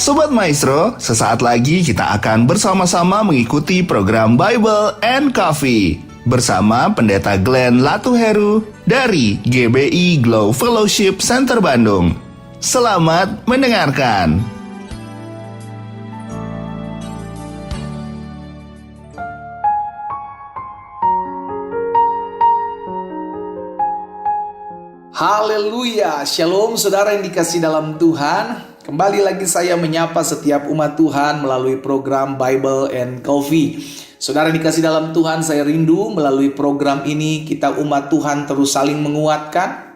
Sobat Maestro, sesaat lagi kita akan bersama-sama mengikuti program Bible and Coffee bersama Pendeta Glenn Latuheru dari GBI Glow Fellowship Center Bandung. Selamat mendengarkan. Haleluya, shalom saudara yang dikasih dalam Tuhan. Kembali lagi saya menyapa setiap umat Tuhan melalui program Bible and Coffee. Saudara dikasih dalam Tuhan, saya rindu melalui program ini kita umat Tuhan terus saling menguatkan.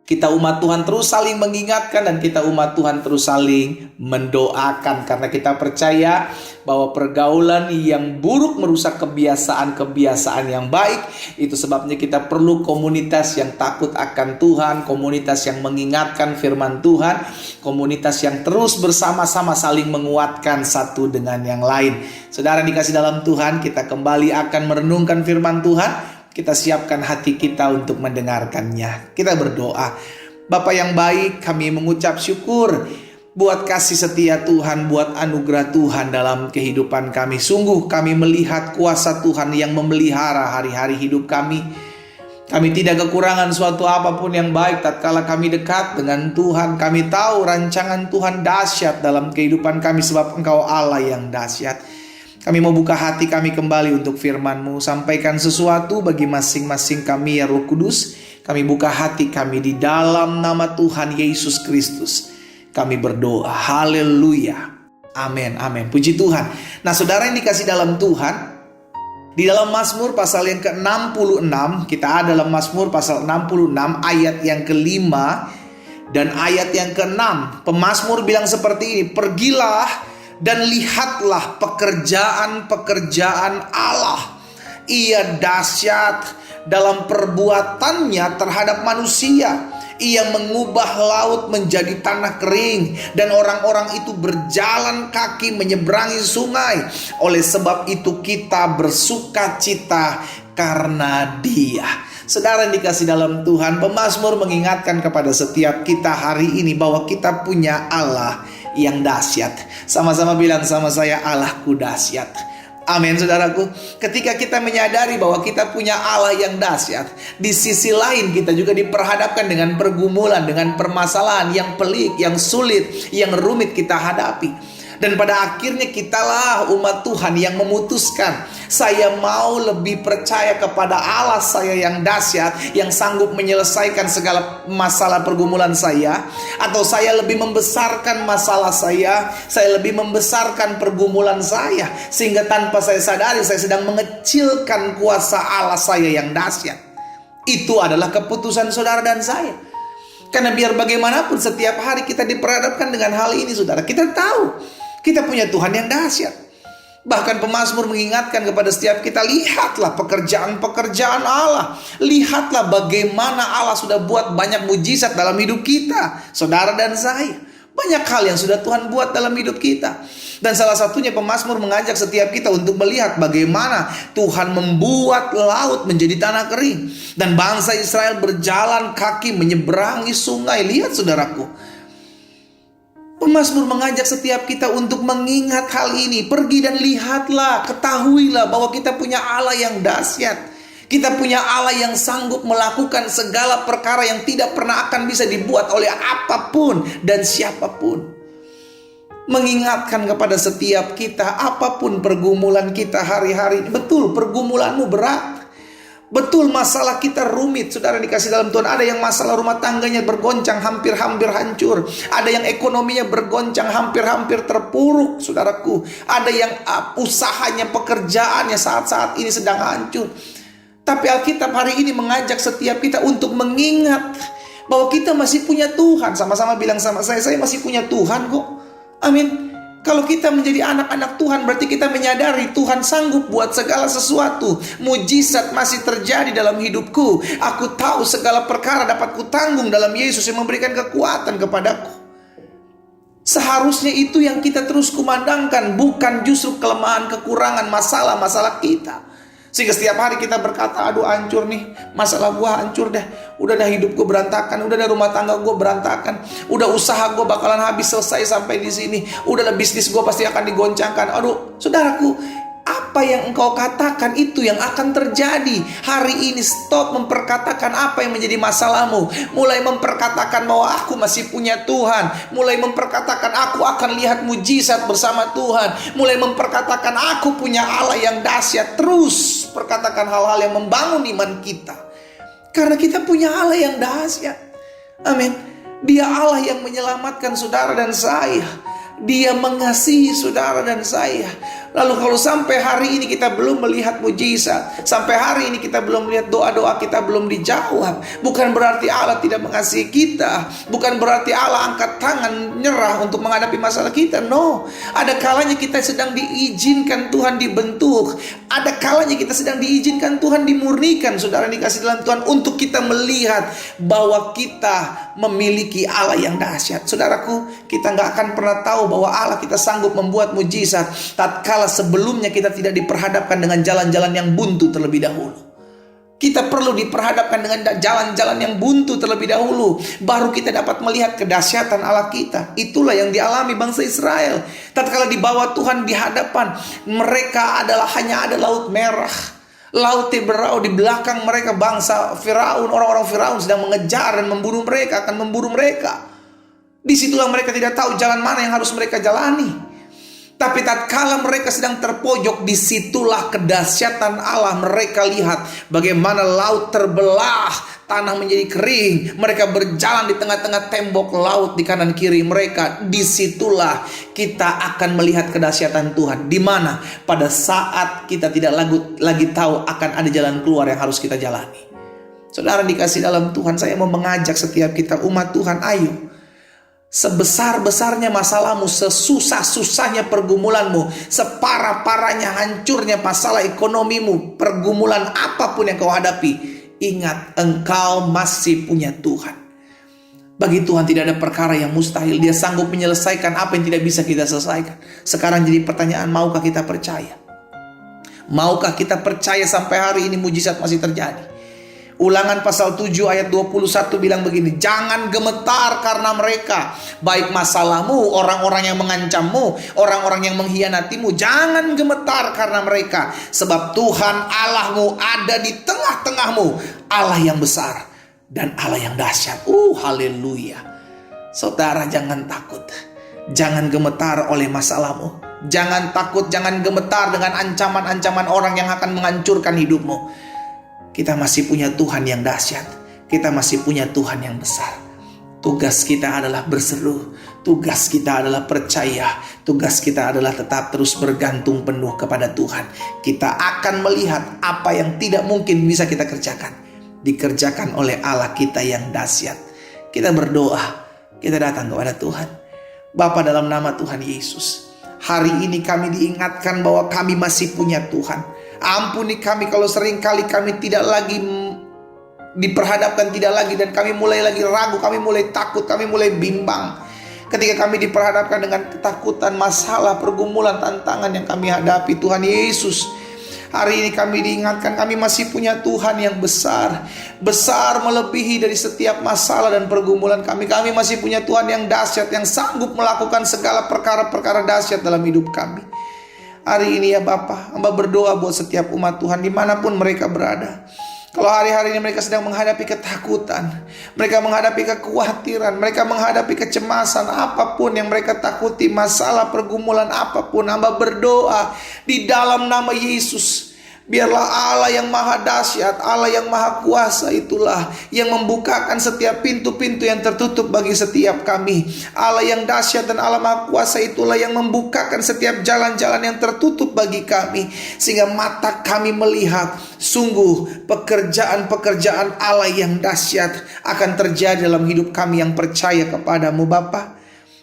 Kita umat Tuhan terus saling mengingatkan dan kita umat Tuhan terus saling mendoakan. Karena kita percaya bahwa pergaulan yang buruk merusak kebiasaan-kebiasaan yang baik. Itu sebabnya kita perlu komunitas yang takut akan Tuhan, komunitas yang mengingatkan firman Tuhan, komunitas yang terus bersama-sama saling menguatkan satu dengan yang lain. Saudara dikasih dalam Tuhan, kita kembali akan merenungkan firman Tuhan. Kita siapkan hati kita untuk mendengarkannya. Kita berdoa. Bapa yang baik, kami mengucap syukur buat kasih setia Tuhan, buat anugerah Tuhan dalam kehidupan kami. Sungguh kami melihat kuasa Tuhan yang memelihara hari-hari hidup kami. Kami tidak kekurangan suatu apapun yang baik tatkala kami dekat dengan Tuhan. Kami tahu rancangan Tuhan dahsyat dalam kehidupan kami sebab Engkau Allah yang dahsyat. Kami mau buka hati kami kembali untuk firman-Mu. Sampaikan sesuatu bagi masing-masing kami ya Roh Kudus. Kami buka hati kami di dalam nama Tuhan Yesus Kristus. Kami berdoa. Haleluya. Amin, amin. Puji Tuhan. Nah saudara yang dikasih dalam Tuhan, di dalam Mazmur pasal yang ke-66, kita ada dalam Mazmur pasal 66 ayat yang ke-5 dan ayat yang ke-6. Pemazmur bilang seperti ini, pergilah dan lihatlah pekerjaan-pekerjaan Allah. Ia dahsyat dalam perbuatannya terhadap manusia. Ia mengubah laut menjadi tanah kering, dan orang-orang itu berjalan kaki menyeberangi sungai. Oleh sebab itu kita bersuka cita karena Dia. Saudara yang dikasih dalam Tuhan, pemazmur mengingatkan kepada setiap kita hari ini bahwa kita punya Allah yang dahsyat. Sama-sama bilang sama saya, Allahku dahsyat. Amin saudaraku. Ketika kita menyadari bahwa kita punya Allah yang dahsyat, di sisi lain kita juga diperhadapkan dengan pergumulan, dengan permasalahan yang pelik, yang sulit, yang rumit kita hadapi. Dan pada akhirnya kitalah umat Tuhan yang memutuskan, saya mau lebih percaya kepada Allah saya yang dahsyat, yang sanggup menyelesaikan segala masalah pergumulan saya, atau saya lebih membesarkan masalah saya lebih membesarkan pergumulan saya, sehingga tanpa saya sadari saya sedang mengecilkan kuasa Allah saya yang dahsyat. Itu adalah keputusan saudara dan saya. Karena biar bagaimanapun setiap hari kita diperhadapkan dengan hal ini saudara. Kita tahu kita punya Tuhan yang dahsyat. Bahkan pemazmur mengingatkan kepada setiap kita, lihatlah pekerjaan-pekerjaan Allah. Lihatlah bagaimana Allah sudah buat banyak mujizat dalam hidup kita, saudara dan saya. Banyak hal yang sudah Tuhan buat dalam hidup kita. Dan salah satunya pemazmur mengajak setiap kita untuk melihat bagaimana Tuhan membuat laut menjadi tanah kering, dan bangsa Israel berjalan kaki menyeberangi sungai. Lihat saudaraku, pemazmur mengajak setiap kita untuk mengingat hal ini. Pergi dan lihatlah, ketahuilah bahwa kita punya Allah yang dahsyat. Kita punya Allah yang sanggup melakukan segala perkara yang tidak pernah akan bisa dibuat oleh apapun dan siapapun. Mengingatkan kepada setiap kita, apapun pergumulan kita hari-hari. Betul, pergumulanmu berat. Betul, masalah kita rumit. Saudara dikasih dalam Tuhan, ada yang masalah rumah tangganya bergoncang, hampir-hampir hancur. Ada yang ekonominya bergoncang, hampir-hampir terpuruk, saudaraku. Ada yang usahanya, pekerjaannya saat-saat ini sedang hancur. Tapi Alkitab hari ini mengajak setiap kita untuk mengingat bahwa kita masih punya Tuhan. Sama-sama bilang sama saya masih punya Tuhan kok. Amin. Kalau kita menjadi anak-anak Tuhan, berarti kita menyadari Tuhan sanggup buat segala sesuatu. Mujizat masih terjadi dalam hidupku. Aku tahu segala perkara dapat kutanggung dalam Yesus yang memberikan kekuatan kepadaku. Seharusnya itu yang kita terus kumandangkan, bukan justru kelemahan, kekurangan, masalah-masalah kita. Sehingga setiap hari kita berkata, aduh hancur nih, masalah gue hancur deh. Udah dah hidup gue berantakan, udah dah rumah tangga gue berantakan, udah usaha gue bakalan habis selesai sampai di sini, udah dah bisnis gue pasti akan digoncangkan. Aduh, saudaraku, apa yang engkau katakan itu yang akan terjadi. Hari ini stop memperkatakan apa yang menjadi masalahmu. Mulai memperkatakan bahwa aku masih punya Tuhan. Mulai memperkatakan aku akan lihat mujizat bersama Tuhan. Mulai memperkatakan aku punya Allah yang dahsyat. Terus perkatakan hal-hal yang membangun iman kita. Karena kita punya Allah yang dahsyat. Amin. Dia Allah yang menyelamatkan saudara dan saya. Dia mengasihi saudara dan saya. Lalu kalau sampai hari ini kita belum melihat mujizat, sampai hari ini kita belum melihat doa-doa kita belum dijawab, bukan berarti Allah tidak mengasihi kita, bukan berarti Allah angkat tangan nyerah untuk menghadapi masalah kita. No, ada kalanya kita sedang diizinkan Tuhan dibentuk, ada kalanya kita sedang diizinkan Tuhan dimurnikan, saudara dikasih dalam Tuhan, untuk kita melihat bahwa kita memiliki Allah yang dahsyat. Saudaraku, kita nggak akan pernah tahu bahwa Allah kita sanggup membuat mujizat tatkala sebelumnya kita tidak diperhadapkan dengan jalan-jalan yang buntu terlebih dahulu. Kita perlu diperhadapkan dengan jalan-jalan yang buntu terlebih dahulu, baru kita dapat melihat kedahsyatan Allah kita. Itulah yang dialami bangsa Israel. Tatkala dibawa Tuhan di hadapan mereka hanya ada laut merah, laut Teberau di belakang mereka. Bangsa Firaun, orang-orang Firaun sedang mengejar dan membunuh mereka, akan memburu mereka. Disitulah mereka tidak tahu jalan mana yang harus mereka jalani. Tapi tatkala mereka sedang terpojok, disitulah kedahsyatan Allah. Mereka lihat bagaimana laut terbelah, tanah menjadi kering. Mereka berjalan di tengah-tengah tembok laut di kanan kiri mereka. Disitulah kita akan melihat kedahsyatan Tuhan. Di mana pada saat kita tidak lagi tahu akan ada jalan keluar yang harus kita jalani. Saudara dikasih dalam Tuhan, saya mau mengajak setiap kita umat Tuhan, ayo. Sebesar-besarnya masalahmu, sesusah-susahnya pergumulanmu, separah-parahnya hancurnya masalah ekonomimu, pergumulan apapun yang kau hadapi, ingat engkau masih punya Tuhan. Bagi Tuhan tidak ada perkara yang mustahil. Dia sanggup menyelesaikan apa yang tidak bisa kita selesaikan. Sekarang jadi pertanyaan, maukah kita percaya? Maukah kita percaya sampai hari ini mujizat masih terjadi? Ulangan pasal 7 ayat 21 bilang begini, jangan gemetar karena mereka, baik masalahmu, orang-orang yang mengancammu, orang-orang yang mengkhianatimu, jangan gemetar karena mereka, sebab Tuhan Allahmu ada di tengah-tengahmu, Allah yang besar dan Allah yang dahsyat. Haleluya. Saudara, jangan takut, jangan gemetar oleh masalahmu, jangan takut, jangan gemetar dengan ancaman-ancaman orang yang akan menghancurkan hidupmu. Kita masih punya Tuhan yang dahsyat. Kita masih punya Tuhan yang besar. Tugas kita adalah berseru. Tugas kita adalah percaya. Tugas kita adalah tetap terus bergantung penuh kepada Tuhan. Kita akan melihat apa yang tidak mungkin bisa kita kerjakan, dikerjakan oleh Allah kita yang dahsyat. Kita berdoa. Kita datang kepada Tuhan. Bapa, dalam nama Tuhan Yesus, hari ini kami diingatkan bahwa kami masih punya Tuhan. Ampuni kami kalau seringkali kami tidak lagi diperhadapkan, tidak lagi, dan kami mulai lagi ragu, kami mulai takut, kami mulai bimbang. Ketika kami diperhadapkan dengan ketakutan, masalah, pergumulan, tantangan yang kami hadapi, Tuhan Yesus, hari ini kami diingatkan kami masih punya Tuhan yang besar. Besar melebihi dari setiap masalah dan pergumulan kami. Kami masih punya Tuhan yang dahsyat, yang sanggup melakukan segala perkara-perkara dahsyat dalam hidup kami. Hari ini ya Bapa, hamba berdoa buat setiap umat Tuhan dimanapun mereka berada. Kalau hari-hari ini mereka sedang menghadapi ketakutan, mereka menghadapi kekhawatiran, mereka menghadapi kecemasan, apapun yang mereka takuti, masalah, pergumulan apapun, hamba berdoa di dalam nama Yesus. Biarlah Allah yang maha dahsyat, Allah yang maha kuasa itulah yang membukakan setiap pintu-pintu yang tertutup bagi setiap kami. Allah yang dahsyat dan Allah maha kuasa itulah yang membukakan setiap jalan-jalan yang tertutup bagi kami, sehingga mata kami melihat sungguh pekerjaan-pekerjaan Allah yang dahsyat akan terjadi dalam hidup kami yang percaya kepadamu Bapa.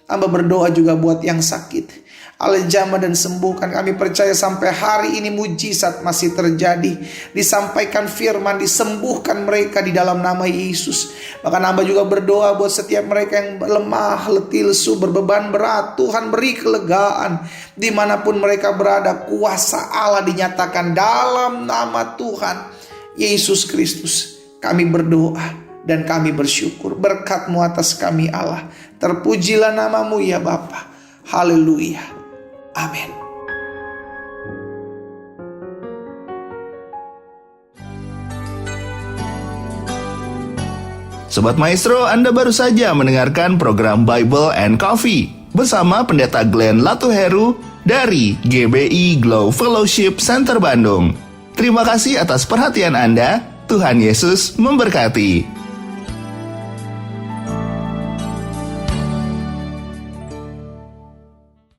Hamba berdoa juga buat yang sakit. Allah jamah dan sembuhkan. Kami percaya sampai hari ini mujizat masih terjadi. Disampaikan firman, disembuhkan mereka di dalam nama Yesus. Bahkan hamba juga berdoa buat setiap mereka yang lemah, letih, lesu, berbeban berat. Tuhan beri kelegaan. Dimanapun mereka berada, kuasa Allah dinyatakan dalam nama Tuhan Yesus Kristus. Kami berdoa dan kami bersyukur. Berkat-Mu atas kami Allah. Terpujilah nama-Mu ya Bapa. Haleluya. Amin. Sobat Maestro, Anda baru saja mendengarkan program Bible and Coffee bersama Pendeta Glenn Latuheru dari GBI Glow Fellowship Center Bandung. Terima kasih atas perhatian Anda. Tuhan Yesus memberkati.